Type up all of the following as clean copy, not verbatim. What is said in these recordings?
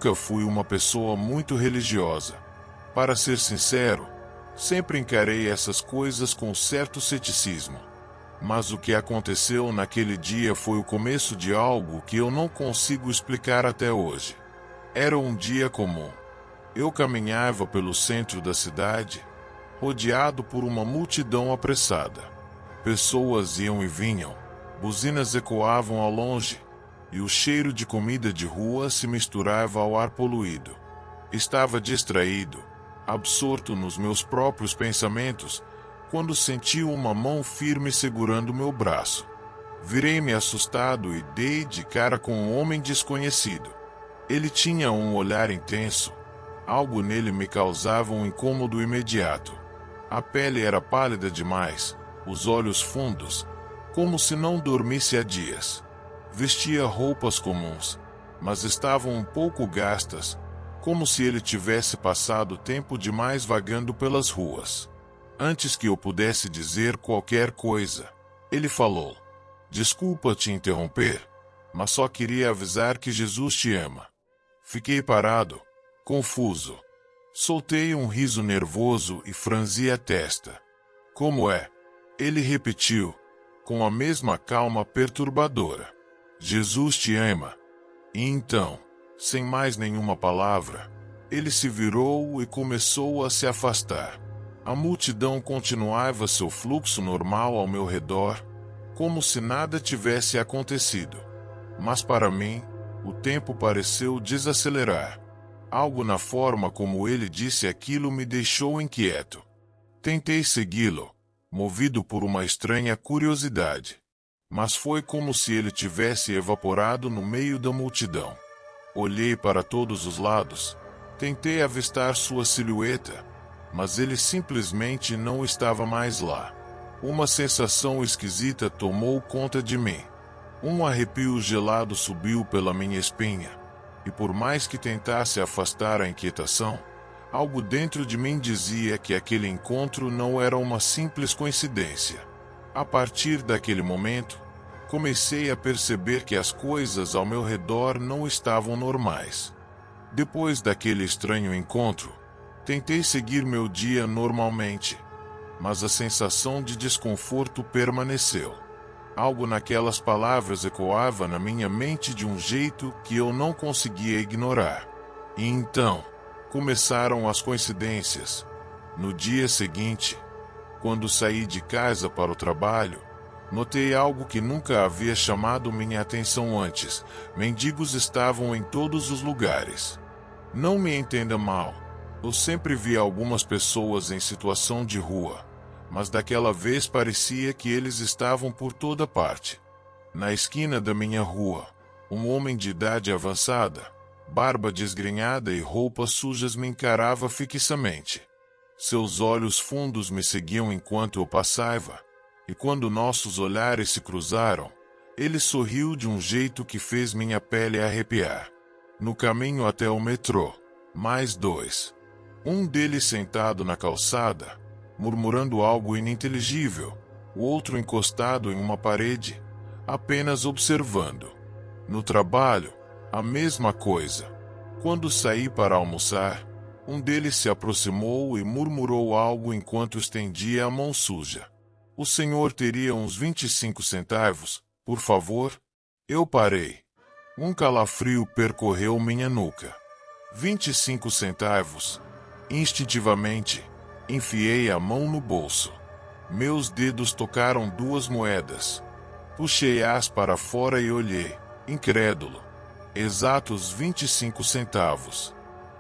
nunca fui uma pessoa muito religiosa. Para ser sincero, sempre encarei essas coisas com certo ceticismo. Mas o que aconteceu naquele dia foi o começo de algo que eu não consigo explicar até hoje. Era um dia comum. Eu caminhava pelo centro da cidade, rodeado por uma multidão apressada. Pessoas iam e vinham, buzinas ecoavam ao longe, e o cheiro de comida de rua se misturava ao ar poluído. Estava distraído, absorto nos meus próprios pensamentos, quando senti uma mão firme segurando meu braço. Virei-me assustado e dei de cara com um homem desconhecido. Ele tinha um olhar intenso. Algo nele me causava um incômodo imediato. A pele era pálida demais, os olhos fundos, como se não dormisse há dias. Vestia roupas comuns, mas estavam um pouco gastas, como se ele tivesse passado tempo demais vagando pelas ruas. Antes que eu pudesse dizer qualquer coisa, ele falou: "Desculpa te interromper, mas só queria avisar que Jesus te ama." Fiquei parado, confuso. Soltei um riso nervoso e franzi a testa. "Como é?" Ele repetiu, com a mesma calma perturbadora. "Jesus te ama." E então, sem mais nenhuma palavra, ele se virou e começou a se afastar. A multidão continuava seu fluxo normal ao meu redor, como se nada tivesse acontecido. Mas para mim, o tempo pareceu desacelerar. Algo na forma como ele disse aquilo me deixou inquieto. Tentei segui-lo, movido por uma estranha curiosidade. Mas foi como se ele tivesse evaporado no meio da multidão. Olhei para todos os lados, tentei avistar sua silhueta, mas ele simplesmente não estava mais lá. Uma sensação esquisita tomou conta de mim. Um arrepio gelado subiu pela minha espinha, e por mais que tentasse afastar a inquietação, algo dentro de mim dizia que aquele encontro não era uma simples coincidência. A partir daquele momento, comecei a perceber que as coisas ao meu redor não estavam normais. Depois daquele estranho encontro, tentei seguir meu dia normalmente, mas a sensação de desconforto permaneceu. Algo naquelas palavras ecoava na minha mente de um jeito que eu não conseguia ignorar. E então, começaram as coincidências. No dia seguinte, quando saí de casa para o trabalho, notei algo que nunca havia chamado minha atenção antes. Mendigos estavam em todos os lugares. Não me entenda mal. Eu sempre vi algumas pessoas em situação de rua, mas daquela vez parecia que eles estavam por toda parte. Na esquina da minha rua, um homem de idade avançada, barba desgrenhada e roupas sujas me encarava fixamente. Seus olhos fundos me seguiam enquanto eu passava, e quando nossos olhares se cruzaram, ele sorriu de um jeito que fez minha pele arrepiar. No caminho até o metrô, mais dois. Um deles sentado na calçada, murmurando algo ininteligível, o outro encostado em uma parede, apenas observando. No trabalho, a mesma coisa. Quando saí para almoçar, um deles se aproximou e murmurou algo enquanto estendia a mão suja. "O senhor teria uns 25 centavos, por favor?" Eu parei. Um calafrio percorreu minha nuca. 25 centavos. Instintivamente, enfiei a mão no bolso. Meus dedos tocaram duas moedas. Puxei-as para fora e olhei, incrédulo. Exatos 25 centavos.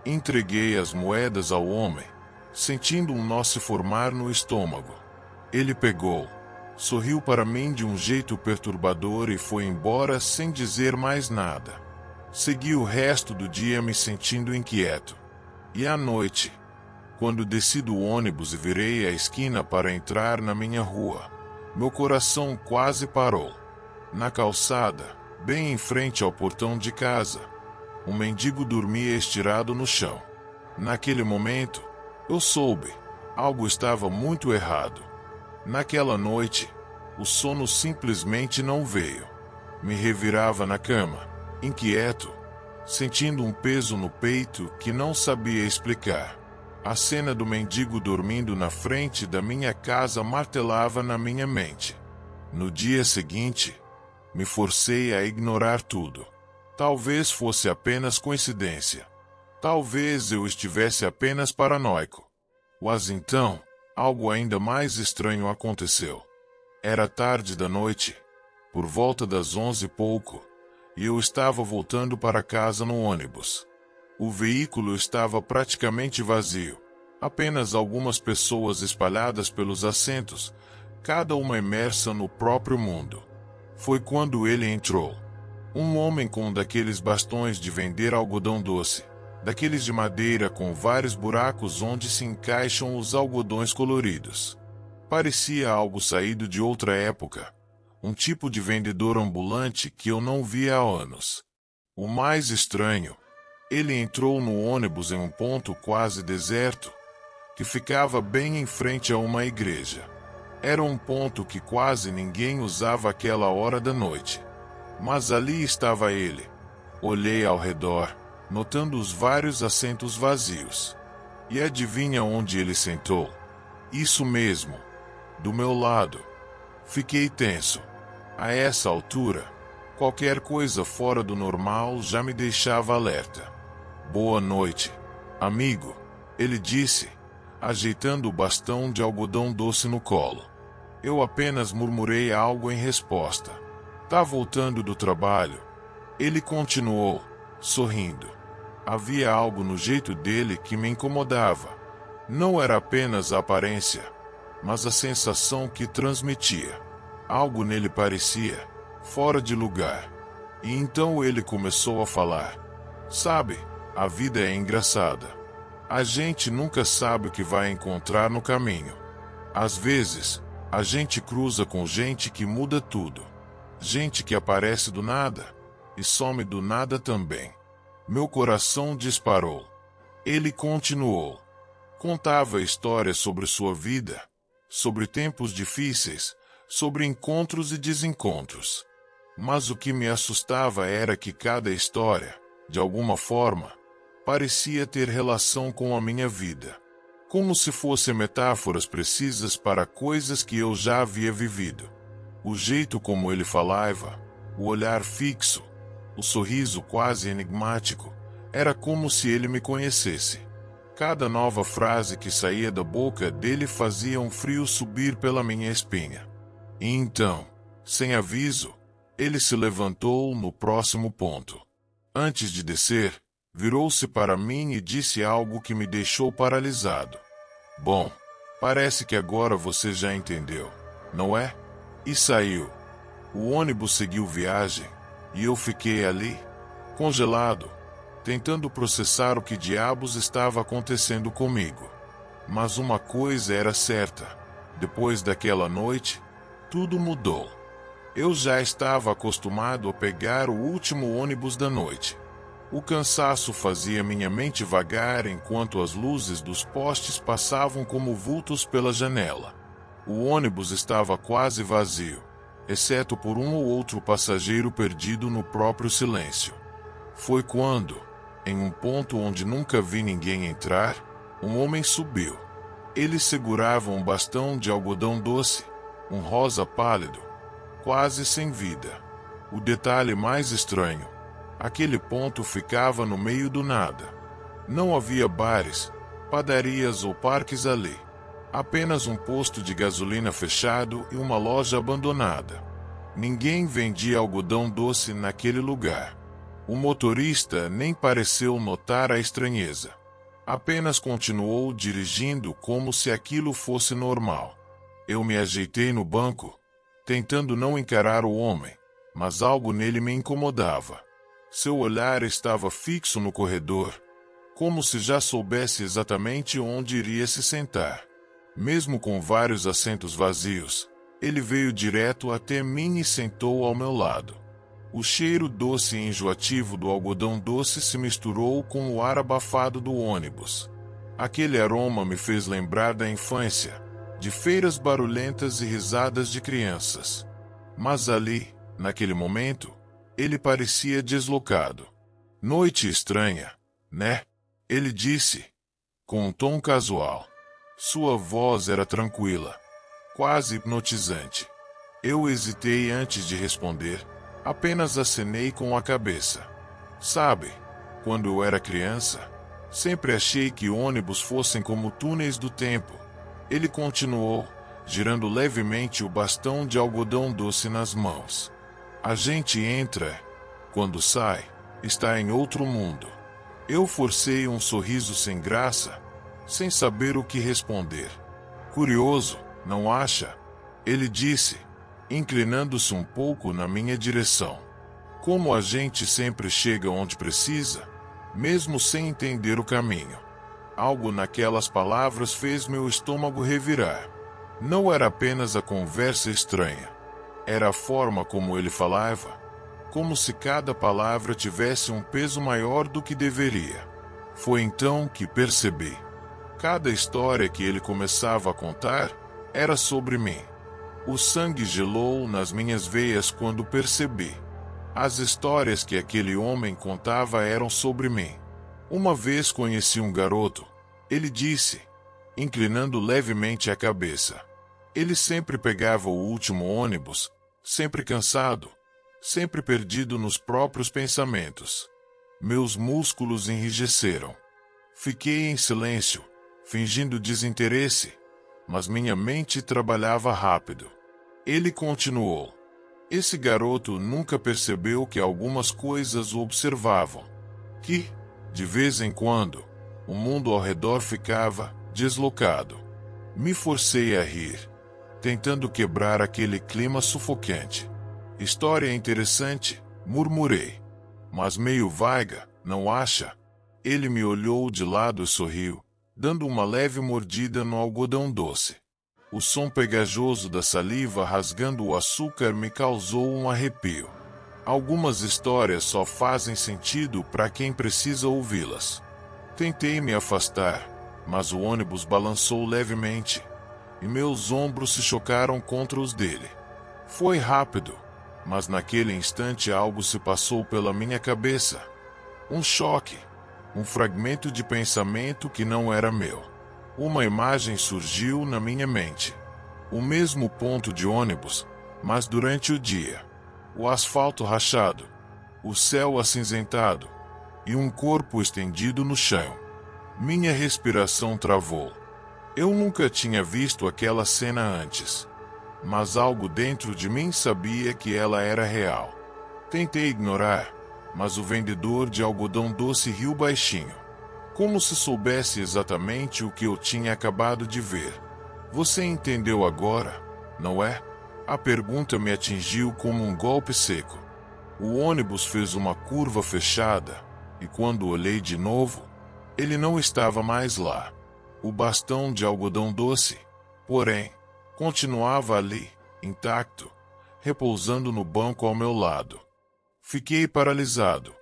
Entreguei as moedas ao homem, sentindo um nó se formar no estômago. Ele pegou, sorriu para mim de um jeito perturbador e foi embora sem dizer mais nada. Segui o resto do dia me sentindo inquieto. E à noite, quando desci do ônibus e virei a esquina para entrar na minha rua, meu coração quase parou. Na calçada, bem em frente ao portão de casa, um mendigo dormia estirado no chão. Naquele momento, eu soube, algo estava muito errado. Naquela noite, o sono simplesmente não veio. Me revirava na cama, inquieto, sentindo um peso no peito que não sabia explicar. A cena do mendigo dormindo na frente da minha casa martelava na minha mente. No dia seguinte, me forcei a ignorar tudo. Talvez fosse apenas coincidência. Talvez eu estivesse apenas paranoico. Mas então, algo ainda mais estranho aconteceu. Era tarde da noite, por volta das 11 e pouco, e eu estava voltando para casa no ônibus. O veículo estava praticamente vazio, apenas algumas pessoas espalhadas pelos assentos, cada uma imersa no próprio mundo. Foi quando ele entrou. Um homem com um daqueles bastões de vender algodão doce, daqueles de madeira com vários buracos onde se encaixam os algodões coloridos. Parecia algo saído de outra época, um tipo de vendedor ambulante que eu não via há anos. O mais estranho, ele entrou no ônibus em um ponto quase deserto, que ficava bem em frente a uma igreja. Era um ponto que quase ninguém usava àquela hora da noite. Mas ali estava ele. Olhei ao redor, notando os vários assentos vazios. E adivinha onde ele sentou? Isso mesmo, do meu lado. Fiquei tenso. A essa altura, qualquer coisa fora do normal já me deixava alerta. Boa noite, amigo, ele disse, ajeitando o bastão de algodão doce no colo. Eu apenas murmurei algo em resposta. Tá voltando do trabalho? Ele continuou, sorrindo. Havia algo no jeito dele que me incomodava. Não era apenas a aparência, mas a sensação que transmitia. Algo nele parecia fora de lugar. E então ele começou a falar. Sabe, a vida é engraçada. A gente nunca sabe o que vai encontrar no caminho. Às vezes, a gente cruza com gente que muda tudo. Gente que aparece do nada e some do nada também. Meu coração disparou. Ele continuou. Contava histórias sobre sua vida, sobre tempos difíceis, sobre encontros e desencontros. Mas o que me assustava era que cada história, de alguma forma, parecia ter relação com a minha vida. Como se fossem metáforas precisas para coisas que eu já havia vivido. O jeito como ele falava, o olhar fixo, o sorriso quase enigmático, era como se ele me conhecesse. Cada nova frase que saía da boca dele fazia um frio subir pela minha espinha. E então, sem aviso, ele se levantou no próximo ponto. Antes de descer, virou-se para mim e disse algo que me deixou paralisado. Bom, parece que agora você já entendeu, não é? E saiu. O ônibus seguiu viagem, e eu fiquei ali, congelado, tentando processar o que diabos estava acontecendo comigo. Mas uma coisa era certa, depois daquela noite, tudo mudou. Eu já estava acostumado a pegar o último ônibus da noite. O cansaço fazia minha mente vagar enquanto as luzes dos postes passavam como vultos pela janela. O ônibus estava quase vazio, exceto por um ou outro passageiro perdido no próprio silêncio. Foi quando, em um ponto onde nunca vi ninguém entrar, um homem subiu. Ele segurava um bastão de algodão doce, um rosa pálido, quase sem vida. O detalhe mais estranho, aquele ponto ficava no meio do nada. Não havia bares, padarias ou parques ali. Apenas um posto de gasolina fechado e uma loja abandonada. Ninguém vendia algodão doce naquele lugar. O motorista nem pareceu notar a estranheza. Apenas continuou dirigindo como se aquilo fosse normal. Eu me ajeitei no banco, tentando não encarar o homem, mas algo nele me incomodava. Seu olhar estava fixo no corredor, como se já soubesse exatamente onde iria se sentar. Mesmo com vários assentos vazios, ele veio direto até mim e sentou ao meu lado. O cheiro doce e enjoativo do algodão doce se misturou com o ar abafado do ônibus. Aquele aroma me fez lembrar da infância, de feiras barulhentas e risadas de crianças. Mas ali, naquele momento, ele parecia deslocado. Noite estranha, né? Ele disse, com um tom casual. Sua voz era tranquila, quase hipnotizante. Eu hesitei antes de responder, apenas acenei com a cabeça. Sabe, quando eu era criança, sempre achei que ônibus fossem como túneis do tempo. Ele continuou, girando levemente o bastão de algodão doce nas mãos. A gente entra, quando sai, está em outro mundo. Eu forcei um sorriso sem graça, sem saber o que responder. Curioso, não acha? Ele disse, inclinando-se um pouco na minha direção. Como a gente sempre chega onde precisa, mesmo sem entender o caminho. Algo naquelas palavras fez meu estômago revirar. Não era apenas a conversa estranha. Era a forma como ele falava, como se cada palavra tivesse um peso maior do que deveria. Foi então que percebi. Cada história que ele começava a contar era sobre mim. O sangue gelou nas minhas veias quando percebi. As histórias que aquele homem contava eram sobre mim. Uma vez conheci um garoto, ele disse, inclinando levemente a cabeça. Ele sempre pegava o último ônibus, sempre cansado, sempre perdido nos próprios pensamentos. Meus músculos enrijeceram. Fiquei em silêncio, fingindo desinteresse, mas minha mente trabalhava rápido. Ele continuou. Esse garoto nunca percebeu que algumas coisas o observavam. Que, de vez em quando, o mundo ao redor ficava deslocado. Me forcei a rir, tentando quebrar aquele clima sufocante. História interessante, murmurei. Mas meio vaga, não acha? Ele me olhou de lado e sorriu, dando uma leve mordida no algodão doce. O som pegajoso da saliva rasgando o açúcar me causou um arrepio. Algumas histórias só fazem sentido para quem precisa ouvi-las. Tentei me afastar, mas o ônibus balançou levemente, e meus ombros se chocaram contra os dele. Foi rápido, mas naquele instante algo se passou pela minha cabeça. Um choque, um fragmento de pensamento que não era meu. Uma imagem surgiu na minha mente. O mesmo ponto de ônibus, mas durante o dia. O asfalto rachado, o céu acinzentado, e um corpo estendido no chão. Minha respiração travou. Eu nunca tinha visto aquela cena antes, mas algo dentro de mim sabia que ela era real. Tentei ignorar, mas o vendedor de algodão doce riu baixinho, como se soubesse exatamente o que eu tinha acabado de ver. Você entendeu agora, não é? A pergunta me atingiu como um golpe seco. O ônibus fez uma curva fechada, e quando olhei de novo, ele não estava mais lá. O bastão de algodão doce, porém, continuava ali, intacto, repousando no banco ao meu lado. Fiquei paralisado.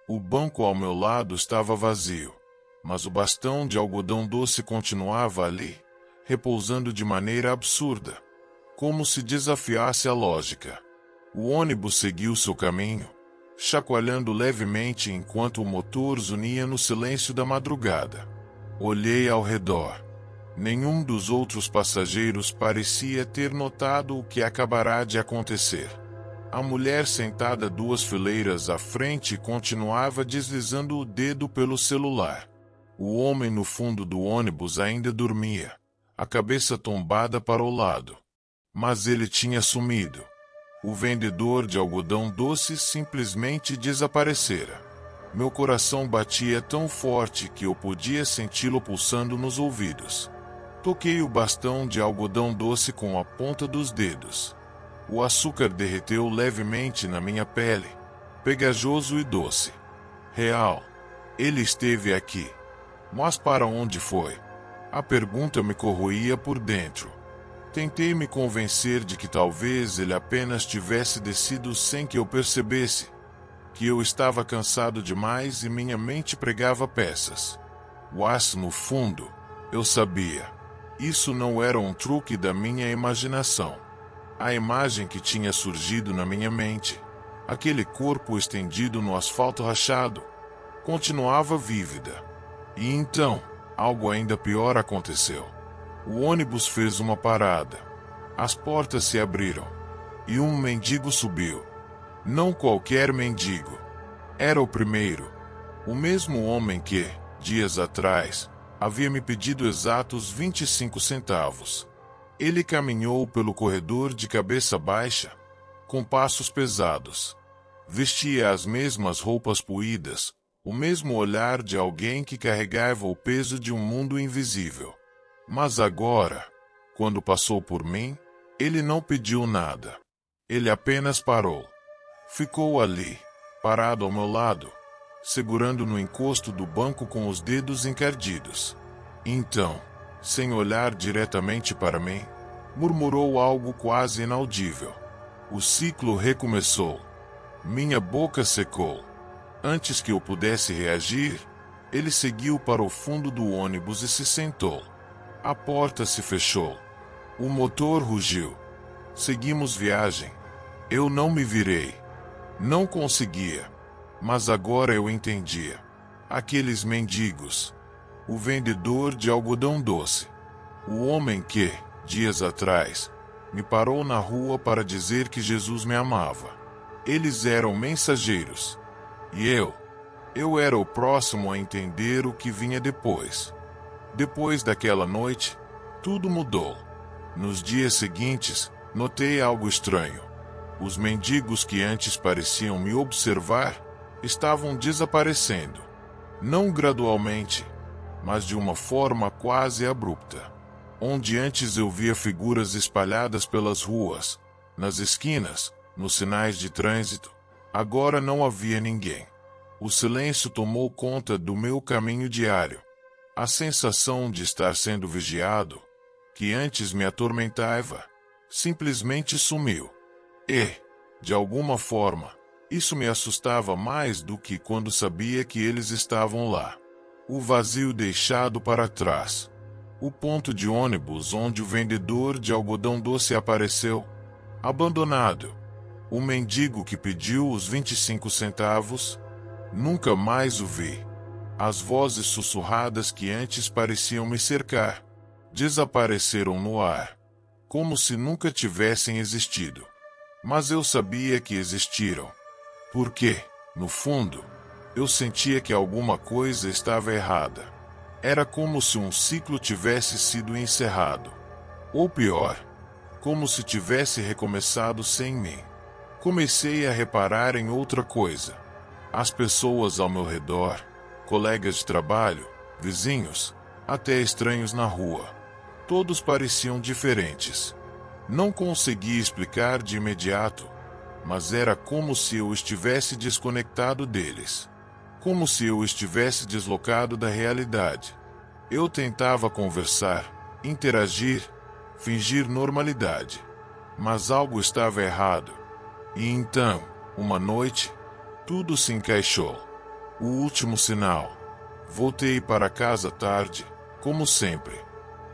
O banco ao meu lado estava vazio, mas o bastão de algodão doce continuava ali, repousando de maneira absurda, como se desafiasse a lógica. O ônibus seguiu seu caminho, chacoalhando levemente enquanto o motor zunia no silêncio da madrugada. Olhei ao redor. Nenhum dos outros passageiros parecia ter notado o que acabará de acontecer. A mulher sentada 2 fileiras à frente continuava deslizando o dedo pelo celular. O homem no fundo do ônibus ainda dormia, a cabeça tombada para o lado. Mas ele tinha sumido. O vendedor de algodão doce simplesmente desaparecera. Meu coração batia tão forte que eu podia senti-lo pulsando nos ouvidos. Toquei o bastão de algodão doce com a ponta dos dedos. O açúcar derreteu levemente na minha pele, pegajoso e doce. Real. Ele esteve aqui. Mas para onde foi? A pergunta me corroía por dentro. Tentei me convencer de que talvez ele apenas tivesse descido sem que eu percebesse, que eu estava cansado demais e minha mente pregava peças. Mas no fundo, eu sabia. Isso não era um truque da minha imaginação. A imagem que tinha surgido na minha mente, aquele corpo estendido no asfalto rachado, continuava vívida. E então, algo ainda pior aconteceu. O ônibus fez uma parada. As portas se abriram. E um mendigo subiu. Não qualquer mendigo. Era o primeiro. O mesmo homem que, dias atrás, havia me pedido exatos 25 centavos. Ele caminhou pelo corredor de cabeça baixa, com passos pesados. Vestia as mesmas roupas poídas, o mesmo olhar de alguém que carregava o peso de um mundo invisível. Mas agora, quando passou por mim, ele não pediu nada. Ele apenas parou. Ficou ali, parado ao meu lado, segurando no encosto do banco com os dedos encardidos. Então, sem olhar diretamente para mim, murmurou algo quase inaudível. O ciclo recomeçou. Minha boca secou. Antes que eu pudesse reagir, ele seguiu para o fundo do ônibus e se sentou. A porta se fechou. O motor rugiu. Seguimos viagem. Eu não me virei. Não conseguia. Mas agora eu entendia. Aqueles mendigos. O vendedor de algodão doce. O homem que, dias atrás, me parou na rua para dizer que Jesus me amava. Eles eram mensageiros. E eu era o próximo a entender o que vinha depois. Depois daquela noite, tudo mudou. Nos dias seguintes, notei algo estranho. Os mendigos que antes pareciam me observar estavam desaparecendo. Não gradualmente, mas de uma forma quase abrupta. Onde antes eu via figuras espalhadas pelas ruas, nas esquinas, nos sinais de trânsito, agora não havia ninguém. O silêncio tomou conta do meu caminho diário. A sensação de estar sendo vigiado, que antes me atormentava, simplesmente sumiu. E, de alguma forma, isso me assustava mais do que quando sabia que eles estavam lá. O vazio deixado para trás. O ponto de ônibus onde o vendedor de algodão doce apareceu, abandonado. O mendigo que pediu os 25 centavos, nunca mais o vi. As vozes sussurradas que antes pareciam me cercar, desapareceram no ar, como se nunca tivessem existido. Mas eu sabia que existiram. Porque, no fundo, eu sentia que alguma coisa estava errada. Era como se um ciclo tivesse sido encerrado. Ou pior, como se tivesse recomeçado sem mim. Comecei a reparar em outra coisa. As pessoas ao meu redor, colegas de trabalho, vizinhos, até estranhos na rua. Todos pareciam diferentes. Não conseguia explicar de imediato, mas era como se eu estivesse desconectado deles. Como se eu estivesse deslocado da realidade. Eu tentava conversar, interagir, fingir normalidade. Mas algo estava errado. E então, uma noite, tudo se encaixou. O último sinal. Voltei para casa tarde, como sempre.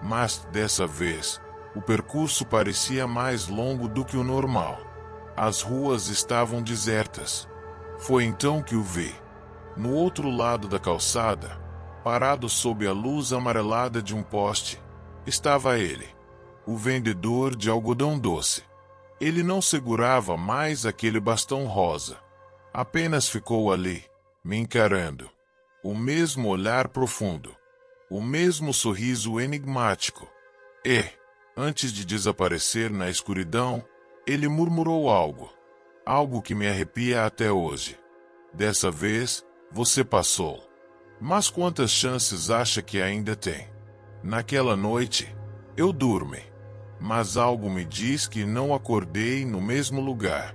Mas, dessa vez, o percurso parecia mais longo do que o normal. As ruas estavam desertas. Foi então que o vi. No outro lado da calçada, parado sob a luz amarelada de um poste, estava ele, o vendedor de algodão doce. Ele não segurava mais aquele bastão rosa. Apenas ficou ali, me encarando. O mesmo olhar profundo. O mesmo sorriso enigmático. E, antes de desaparecer na escuridão, ele murmurou algo. Algo que me arrepia até hoje. Dessa vez, você passou. Mas quantas chances acha que ainda tem? Naquela noite, eu dormi. Mas algo me diz que não acordei no mesmo lugar.